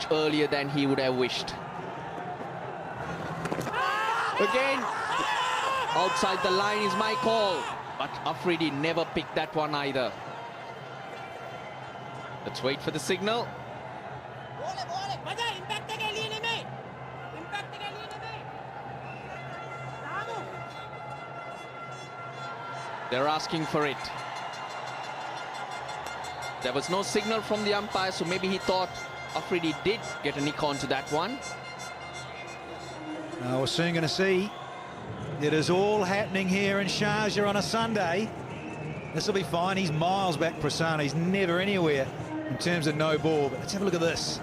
much earlier than he would have wished. Again, outside the line is my call, but Afridi never picked that one either. Let's wait for the signal. They're asking for it. There was no signal from the umpire, so maybe he thought Afridi did get a nick onto that one. We're soon going to see. It is all happening here in Sharjah on a Sunday. This will be fine. He's miles back, Prasanna. He's never anywhere in terms of no ball. But let's have a look at this.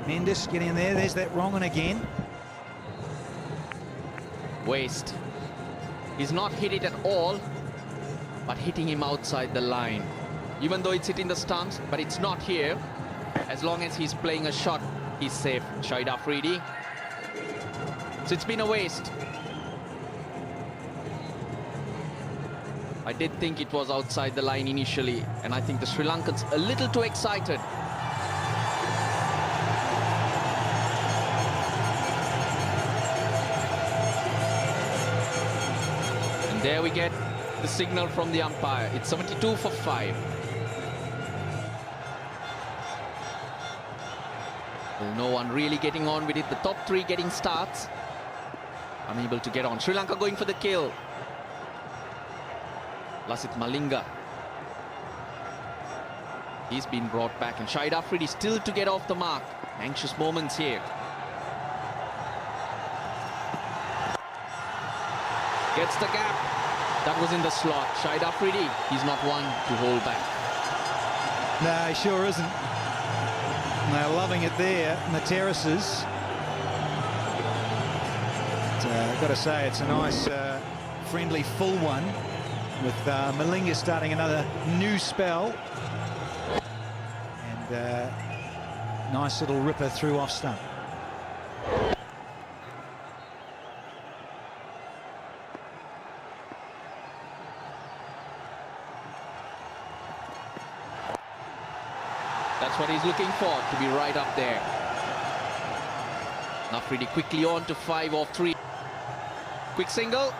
Mendes getting in there. There's that wrong one again. Waste. He's not hit it at all, but hitting him outside the line. Even though it's hitting the stumps, but it's not here. As long as he's playing a shot, he's safe. Shahid Afridi. So it's been a waste. I did think it was outside the line initially, and I think the Sri Lankans a little too excited. And there we get the signal from the umpire. It's 72 for 5. Well, no one really getting on with it. The top 3 getting starts. Unable to get on. Sri Lanka going for the kill. Lasit Malinga. He's been brought back, and Shahid Afridi still to get off the mark. Anxious moments here. Gets the gap. That was in the slot. Shahid Afridi, he's not one to hold back. No, he sure isn't. They're loving it there in the terraces. I've got to say, it's a nice, friendly, full one, with Malinga starting another new spell. And nice little ripper through off stump. That's what he's looking for, to be right up there. Afridi quickly on to 5 off 3. Quick single.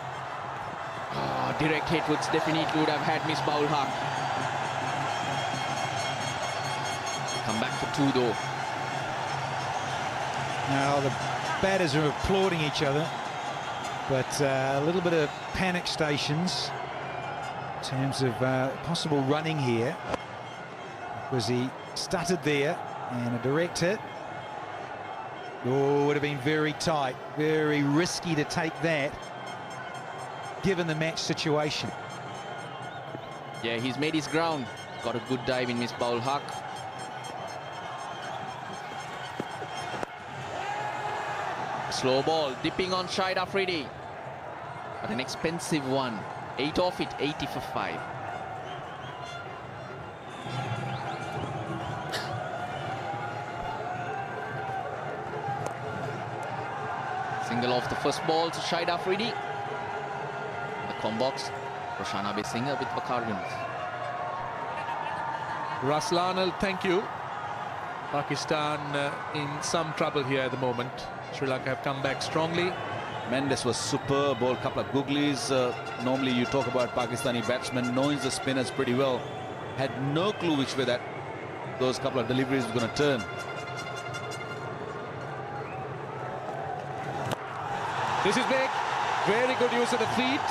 Oh, direct hit would definitely would have had Miss Baul Haq. Come back for 2 though. Now the batters are applauding each other, but a little bit of panic stations in terms of possible running here, because he stuttered there, and a direct hit. Oh, would have been very tight, very risky to take that, given the match situation. Yeah, he's made his ground. Got a good dive in Miss Baul Haq. Slow ball, dipping on Shahid Afridi. But an expensive one. 8 off it, 80 for 5. Single off the first ball to Shahid Afridi. The combox, Roshana Besinger with Bakar Yunus. Raslanal, thank you. Pakistan in some trouble here at the moment. Sri Lanka have come back strongly. Mendes was superb, ball, couple of googlies. Normally you talk about Pakistani batsmen knowing the spinners pretty well. Had no clue which way that those couple of deliveries were going to turn. This is big. Very good use of the feet.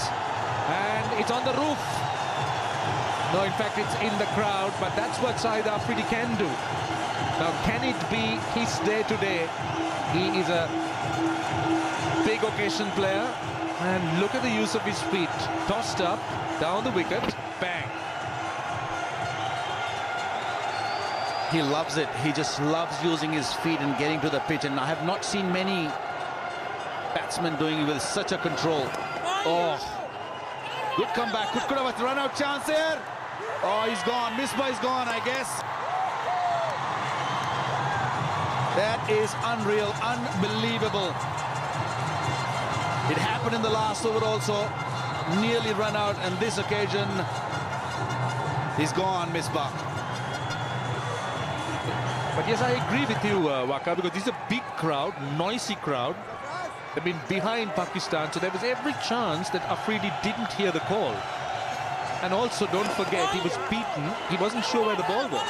And it's on the roof. No, in fact, it's in the crowd. But that's what Shahid Afridi can do. Now, can it be his day today? He is a big occasion player. And look at the use of his feet. Tossed up, down the wicket, bang. He loves it. He just loves using his feet and getting to the pitch. And I have not seen many batsmen doing it with such a control. Oh, good comeback. Could have a run-out chance here. Oh, he's gone. Misbah is gone, I guess. That is unreal, unbelievable. It happened in the last over also. Nearly run out, and this occasion, he's gone, Misbah. But yes, I agree with you, Waka, because this is a big crowd, noisy crowd. They've been behind Pakistan, so there was every chance that Afridi didn't hear the call. And also, don't forget, he was beaten. He wasn't sure where the ball was.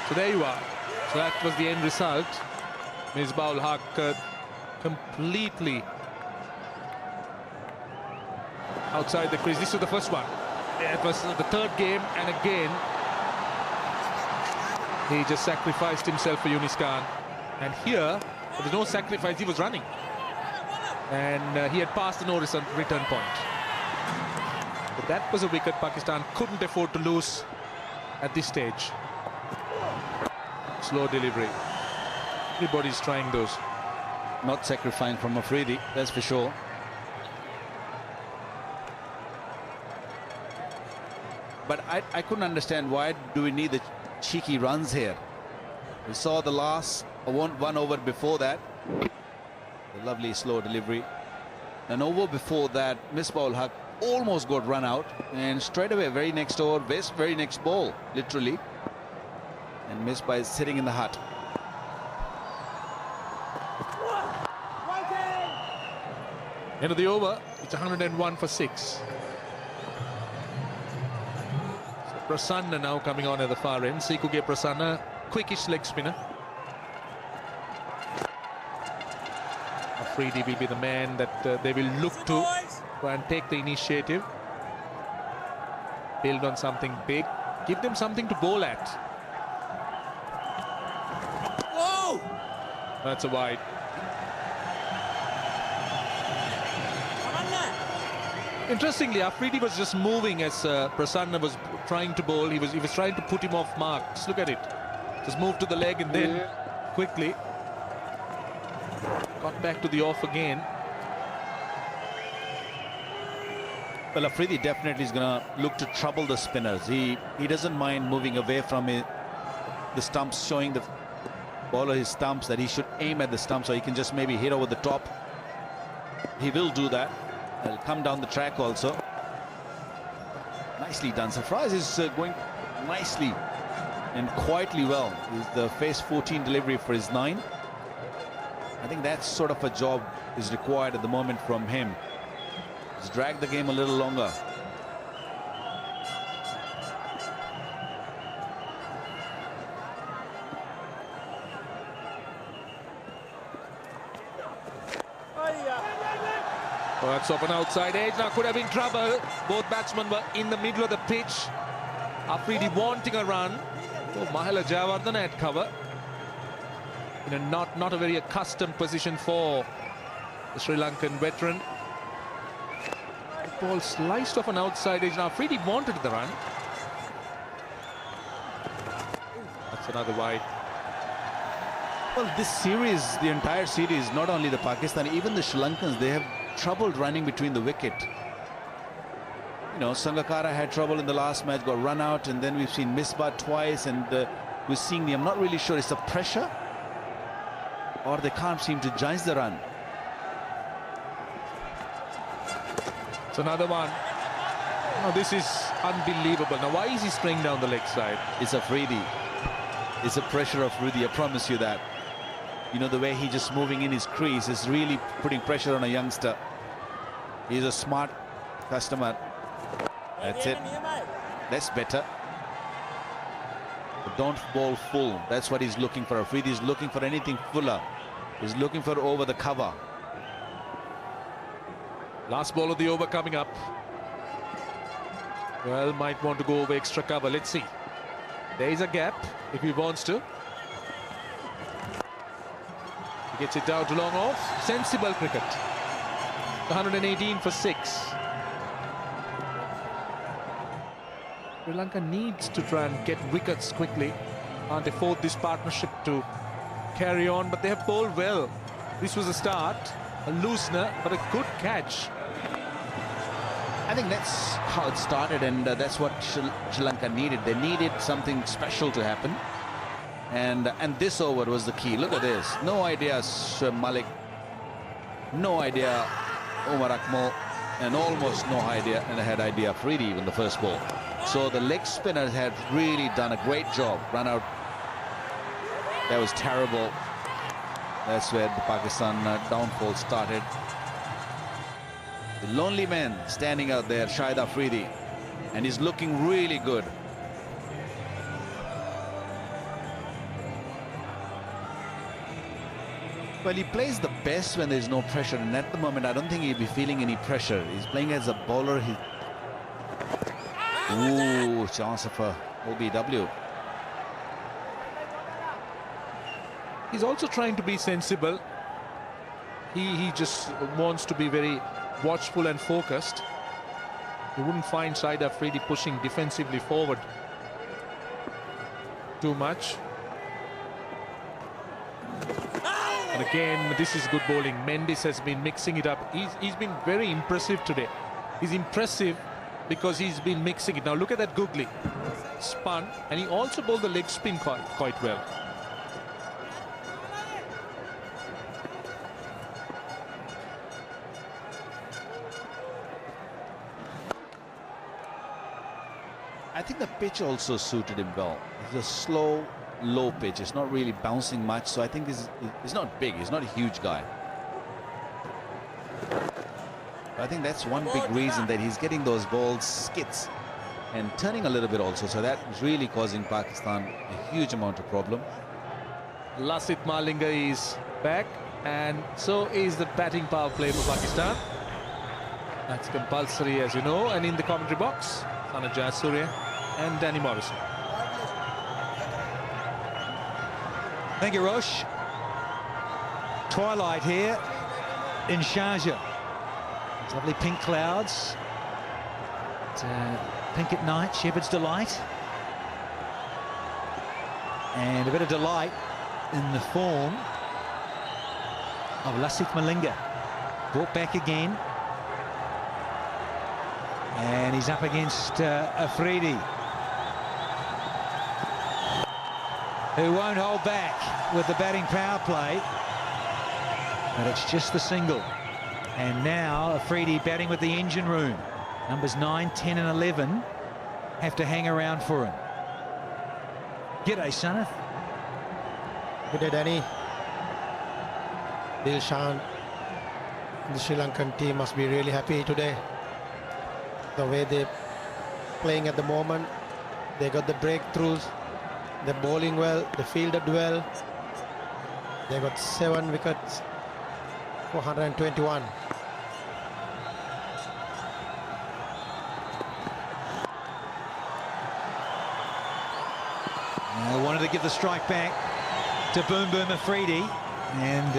So there you are. So that was the end result. Misbah-ul-Haq completely outside the crease. This was the first one. It was the third game, and again, he just sacrificed himself for Yunis Khan. And here, there was no sacrifice, he was running. And he had passed the no return point. But that was a wicket Pakistan couldn't afford to lose at this stage. Slow delivery. Everybody's trying those. Not sacrificing from Afridi, that's for sure. But I couldn't understand, why do we need the cheeky runs here? We saw the last one over before that. The lovely slow delivery. An over before that, Misbah-ul-Haq almost got run out, and straight away, very next over, very next ball, literally. And Misbah is sitting in the hut. End of the over, it's 101 for 6. So Prasanna now coming on at the far end. Sikuge Prasanna, quickish leg spinner. Afridi will be the man that they will look to and take the initiative. Build on something big. Give them something to bowl at. Whoa! That's a wide. Interestingly, Afridi was just moving as Prasanna was trying to bowl. He was trying to put him off mark. Just look at it. Just move to the leg and then quickly got back to the off again. Well, Afridi definitely is going to look to trouble the spinners. He doesn't mind moving away from the stumps, showing the bowler his stumps that he should aim at the stumps, so he can just maybe hit over the top. He will do that. He'll come down the track also. Nicely done. Sarfraz is going nicely and quietly well. Is the phase 14 delivery for his 9. I think that sort of a job is required at the moment from him. Just drag the game a little longer. Oh, that's off an outside edge. Now could have been trouble. Both batsmen were in the middle of the pitch. Afridi wanting a run. Oh, Mahela Jayawardene had cover. In a not a very accustomed position for the Sri Lankan veteran. The ball sliced off an outside edge. Now Afridi wanted the run. That's another wide. Well, this series, the entire series, not only the Pakistan, even the Sri Lankans, they have trouble running between the wicket. You know, Sangakkara had trouble in the last match, got run out, and then we've seen Misbah twice, and we're seeing I'm not really sure, it's the pressure or they can't seem to judge the run. It's another one. Now this is unbelievable. Now why is he spraying down the leg side? It's Afridi. It's the pressure of Afridi, I promise you that. You know, the way he just moving in his crease is really putting pressure on a youngster. He's a smart customer. That's it. That's better. But don't bowl full. That's what he's looking for. Afridi is looking for anything fuller. He's looking for over the cover. Last ball of the over coming up. Well, might want to go over extra cover. Let's see. There is a gap if he wants to. He gets it down to long off. Sensible cricket. 118 for 6. Sri Lanka needs to try and get wickets quickly. Can't afford this partnership to carry on, but they have bowled well. This was a start, a loosener, but a good catch. I think that's how it started, and that's what Sri Lanka needed. They needed something special to happen. And this over was the key. Look at this. No idea Shoaib Malik. No idea Omar Akmal. And almost no idea, and I had idea Afridi even the first ball. So the leg spinners had really done a great job. Run out That was terrible. That's where the Pakistan downfall started. The lonely man standing out there, Shahid Afridi, and he's looking really good. Well, he plays the best when there's no pressure, and at the moment I don't think he'll be feeling any pressure. He's playing as a bowler. Ooh, chance of a OBW. He's also trying to be sensible. He just wants to be very watchful and focused. You wouldn't find Shahid Afridi pushing defensively forward too much. And again, this is good bowling. Mendes has been mixing it up. He's been very impressive today. He's impressive because he's been mixing it. Now look at that googly. Spun, and he also bowled the leg spin quite well. I think the pitch also suited him well. It's a slow, low pitch. It's not really bouncing much, so I think he's not big. He's not a huge guy. But I think that's one big reason that he's getting those balls skits and turning a little bit also. So that is really causing Pakistan a huge amount of problem. Lasith Malinga is back, and so is the batting power play for Pakistan. That's compulsory, as you know. And in the commentary box, Sanajay Surya and Danny Morrison. Thank you, Rosh. Twilight here in Sharjah. There's lovely pink clouds. Pink at night, Shepherd's Delight. And a bit of delight in the form of Lasith Malinga. Brought back again. And he's up against Afridi, who won't hold back with the batting power play. But it's just the single. And now Afridi batting with the engine room. Numbers 9, 10 and 11 have to hang around for him. G'day, Sanath. Good day, Danny. Dilshan, the Sri Lankan team must be really happy today. The way they're playing at the moment, they got the breakthroughs, they're bowling well, they fielded well. They got 7 wickets, 421. I wanted to give the strike back to BOOM Afridi, and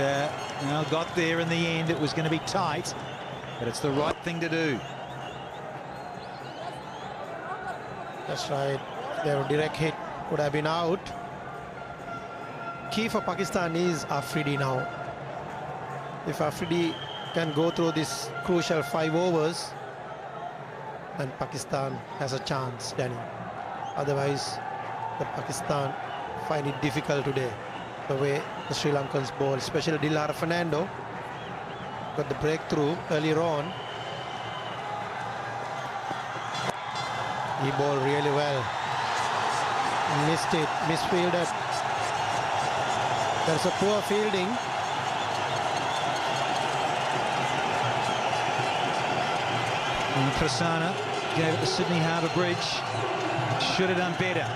got there in the end. It was going to be tight, but it's the right thing to do. That's right. Their direct hit would have been out. Key for Pakistan is Afridi now. If Afridi can go through this crucial 5 overs, then Pakistan has a chance, Danny. Otherwise, the Pakistan find it difficult today. The way the Sri Lankans bowl, especially Dilara Fernando, got the breakthrough earlier on. He bowled really well. Missed it, misfielded. There's a poor fielding. And Prasanna gave it to Sydney Harbour Bridge. Should have done better.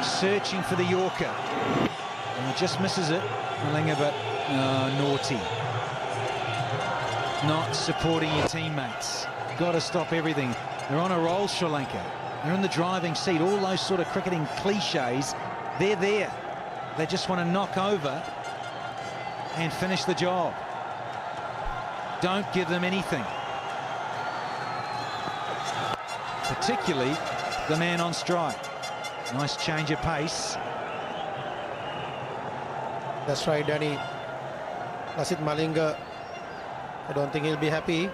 Searching for the Yorker. And it just misses it. Malinga, but naughty. Not supporting your teammates. Got to stop everything. They're on a roll, Sri Lanka. They're in the driving seat. All those sort of cricketing cliches, they're there. They just want to knock over and finish the job. Don't give them anything. Particularly the man on strike. Nice change of pace. That's right, Danny. Lasith Malinga, I don't think he'll be happy.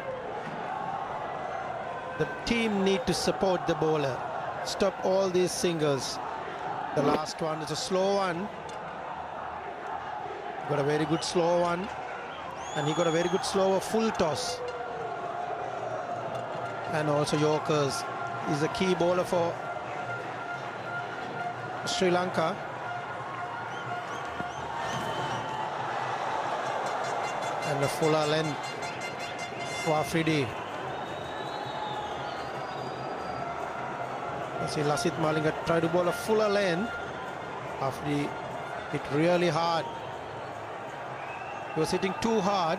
The team need to support the bowler. Stop all these singles. The last one is a slow one. Got a very good slow one. And he got a very good slow full toss. And also Yorkers. He's a key bowler for Sri Lanka. And a fuller length for Afridi. You see Lasith Malinga try to bowl a fuller length. Afridi hit really hard. He was hitting too hard.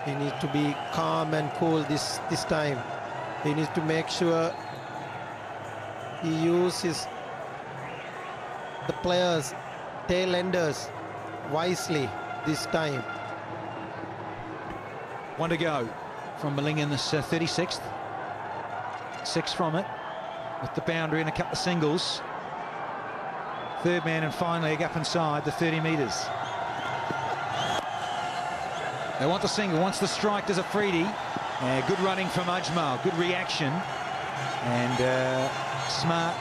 He needs to be calm and cool this time. He needs to make sure he uses the players, tail enders wisely this time. One to go from Malinga in this 36th. 6 from it with the boundary and a couple of singles. Third man and finally up inside the 30 metres. They want the single, wants the strike, there's Afridi. Good running from Ajmal, good reaction. And smart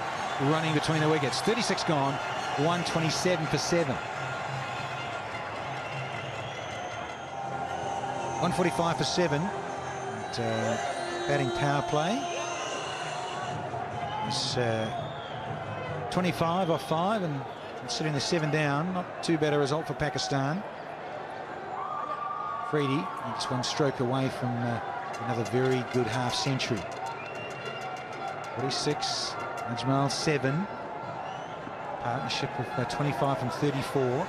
running between the wickets. 36 gone, 127 for 7. 145 for 7. Batting power play. It's 25 off 5 and considering the 7 down, not too bad a result for Pakistan. Afridi, just one stroke away from another very good half century. 46, Ajmal 7. Partnership of 25 from 34.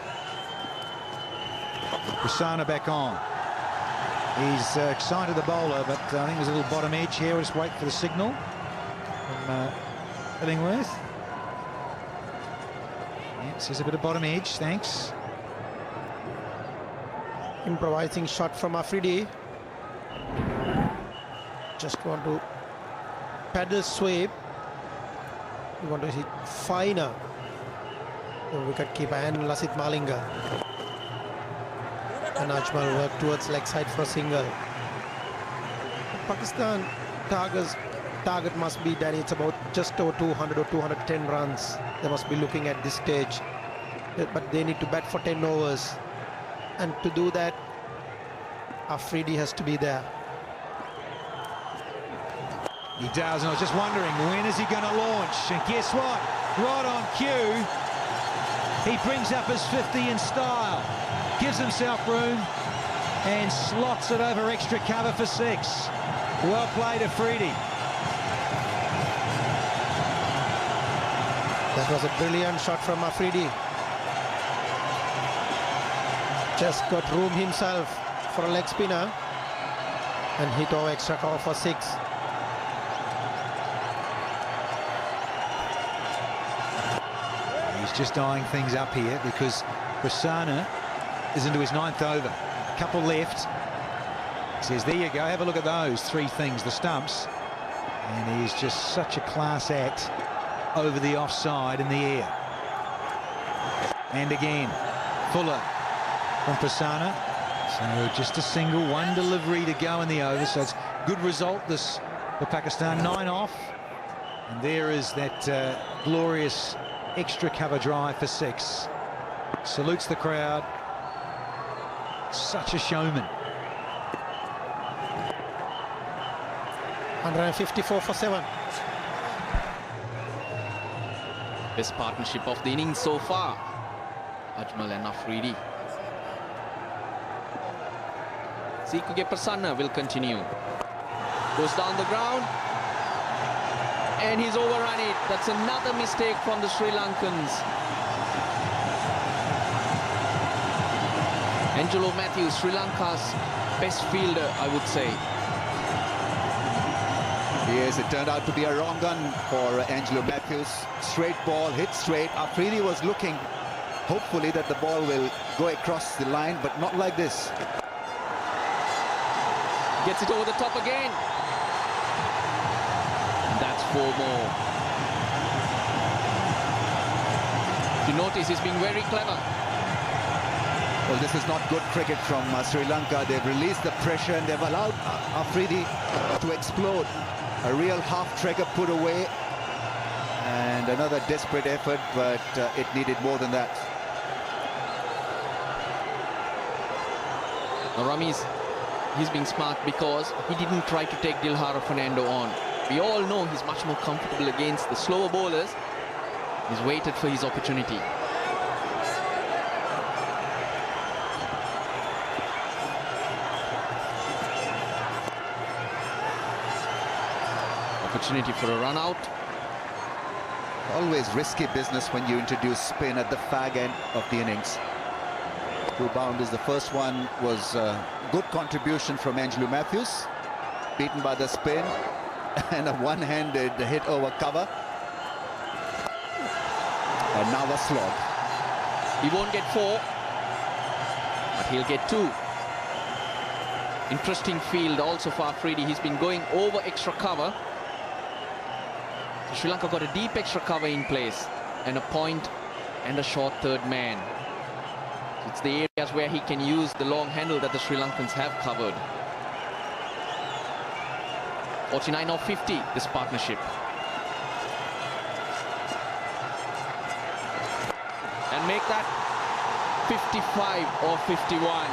Prasanna back on. He's excited the bowler, but I think there's a little bottom edge here. We'll just wait for the signal from Illingworth. Yes, there's a bit of bottom edge, thanks. Improvising shot from Afridi. Just want to paddle sweep. You want to hit finer. The wicket keeper and Lasith Malinga. And Ajmal work towards leg side for a single. Pakistan target must be, Danny, it's about just over 200 or 210 runs. They must be looking at this stage. But they need to bat for 10 overs. And to do that, Afridi has to be there. He does, and I was just wondering, when is he going to launch? And guess what? Right on cue, he brings up his 50 in style, gives himself room, and slots it over extra cover for 6. Well played, Afridi. That was a brilliant shot from Afridi. Just got room himself for a leg spinner and hit over extra cover for 6. He's just eyeing things up here because Prasanna is into his 9th over. A couple left. He says, there you go, have a look at those 3 things, the stumps. And he's just such a class act over the offside in the air. And again, Fuller from Prasanna. So just a single, 1 delivery to go in the over. So it's good result this for Pakistan, 9 off. And there is that glorious extra cover drive for 6. Salutes the crowd. Such a showman. 154 for 7. Best partnership of the innings so far. Ajmal and Afridi. Sikuge Prasanna will continue. Goes down the ground. And he's overrun it. That's another mistake from the Sri Lankans. Angelo Matthews, Sri Lanka's best fielder, I would say. Yes, it turned out to be a wrong gun for Angelo Matthews. Straight ball, hit straight. Afridi was looking, hopefully, that the ball will go across the line, but not like this. Gets it over the top again. That's 4 more. You notice he's being very clever. Well, this is not good cricket from Sri Lanka. They've released the pressure and they've allowed Afridi to explode. A real half-trigger put away. And another desperate effort, but it needed more than that. Now, Rami's, he's being smart because he didn't try to take Dilhara Fernando on. We all know he's much more comfortable against the slower bowlers. He's waited for his opportunity. Opportunity for a run out. Always risky business when you introduce spin at the fag end of the innings. 2 boundaries. The first one was a good contribution from Angelo Matthews, beaten by the spin, and a one-handed hit over cover. And now a slog. He won't get 4, but he'll get 2. Interesting field also for Afridi. He's been going over extra cover. So Sri Lanka got a deep extra cover in place, and a point and a short third man. It's the areas where he can use the long handle that the Sri Lankans have covered. 49 or 50, this partnership. And make that 55 or 51.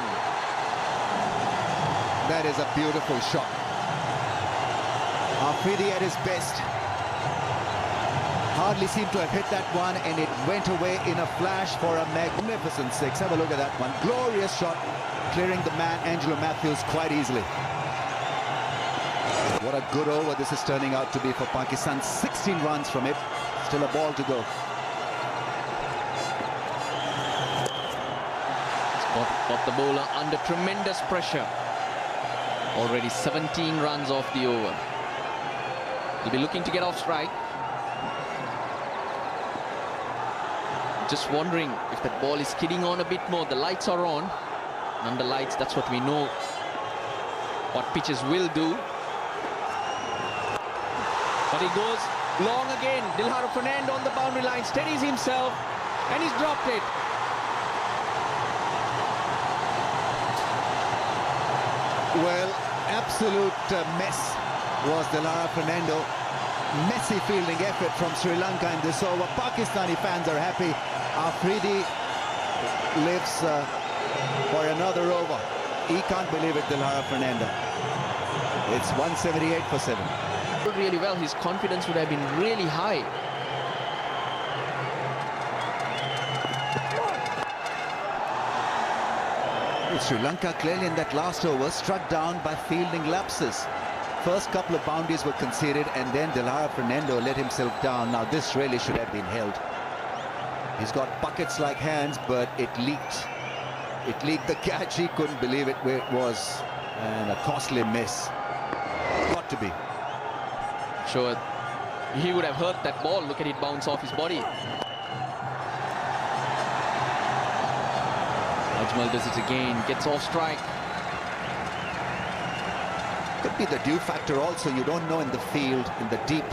That is a beautiful shot. Afridi at his best. Hardly seemed to have hit that one, and it went away in a flash for a magnificent 6. Have a look at that one. Glorious shot, clearing the man Angelo Matthews quite easily. What a good over this is turning out to be for Pakistan. 16 runs from it. Still a ball to go. Got the bowler under tremendous pressure. Already 17 runs off the over. He'll be looking to get off strike. Just wondering if that ball is skidding on a bit more. The lights are on. And under lights, that's what we know what pitches will do. But he goes long again. Dilhara Fernando on the boundary line, steadies himself, and he's dropped it. Well, absolute mess was Dilhara Fernando. Messy fielding effort from Sri Lanka in this over. Pakistani fans are happy. Afridi lives for another over. He can't believe it, Dilhara Fernando. It's 178 for 7. Really well, his confidence would have been really high. Sri Lanka clearly in that last over struck down by fielding lapses. First couple of boundaries were conceded, and then Dilhara Fernando let himself down. Now this really should have been held. He's got buckets like hands, but it leaked. It leaked the catch. He couldn't believe it where it was, and a costly miss. Got to be. Sure, he would have hurt that ball. Look at it bounce off his body. Ajmal does it again, gets off strike. Could be the dew factor also. You don't know in the field, in the deep,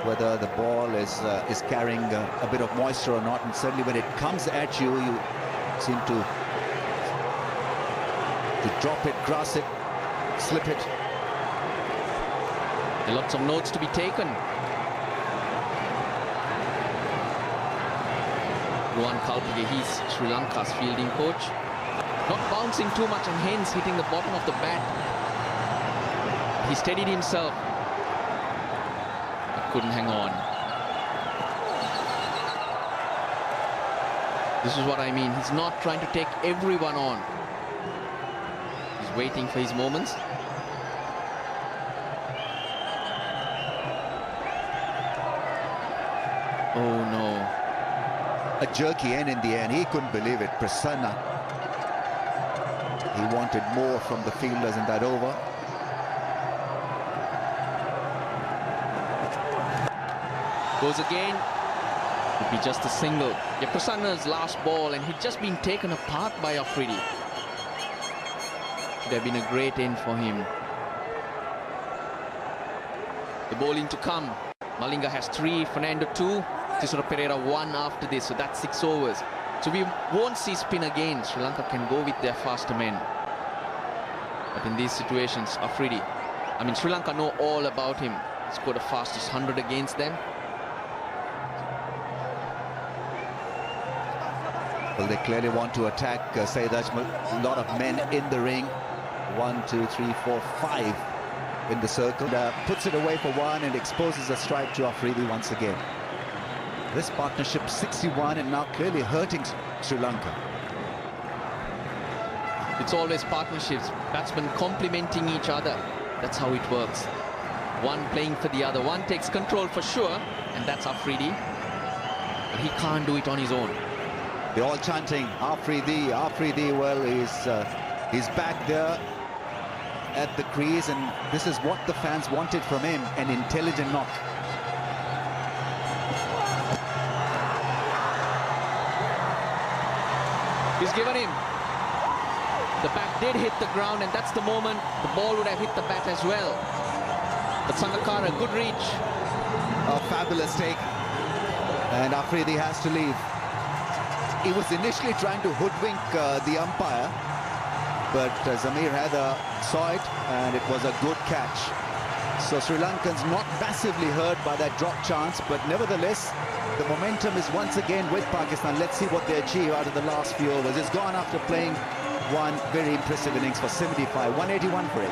whether the ball is carrying a bit of moisture or not. And certainly when it comes at you, you seem to drop it, grass it, slip it. There are lots of notes to be taken. Ruan Kalpage, he's Sri Lanka's fielding coach. Not bouncing too much and hence hitting the bottom of the bat. He steadied himself, but couldn't hang on. This is what I mean. He's not trying to take everyone on. He's waiting for his moments. Oh no. A jerky end in the end. He couldn't believe it. Prasanna. He wanted more from the fielders in that over. Goes again. Would be just a single. Yeah, Prasanna's last ball, and he'd just been taken apart by Afridi. Should have been a great end for him. The bowling to come. Malinga has 3, Fernando 2, Tisora Pereira 1 after this, so that's 6 overs. So we won't see spin again. Sri Lanka can go with their faster men. But in these situations, Afridi, I mean, Sri Lanka know all about him. He scored the fastest 100 against them. Well, they clearly want to attack Shahid Ajmal. A lot of men in the ring. 1, 2, 3, 4, 5 in the circle. Puts it away for 1 and exposes a strike to Afridi once again. This partnership 61 and now clearly hurting Sri Lanka. It's always partnerships, batsmen complementing each other. That's how it works. One playing for the other. One takes control for sure, and that's Afridi. But he can't do it on his own. They're all chanting, Afridi, Afridi. Well, he's back there at the crease, and this is what the fans wanted from him, an intelligent knock. He's given him. The bat did hit the ground, and that's the moment the ball would have hit the bat as well. But Sangakkara, good reach. A fabulous take, and Afridi has to leave. He was initially trying to hoodwink the umpire, but Zamir Haider saw it, and it was a good catch. So Sri Lankans not massively hurt by that drop chance, but nevertheless, the momentum is once again with Pakistan. Let's see what they achieve out of the last few overs. It's gone after playing one very impressive innings for 75, 181 for 8.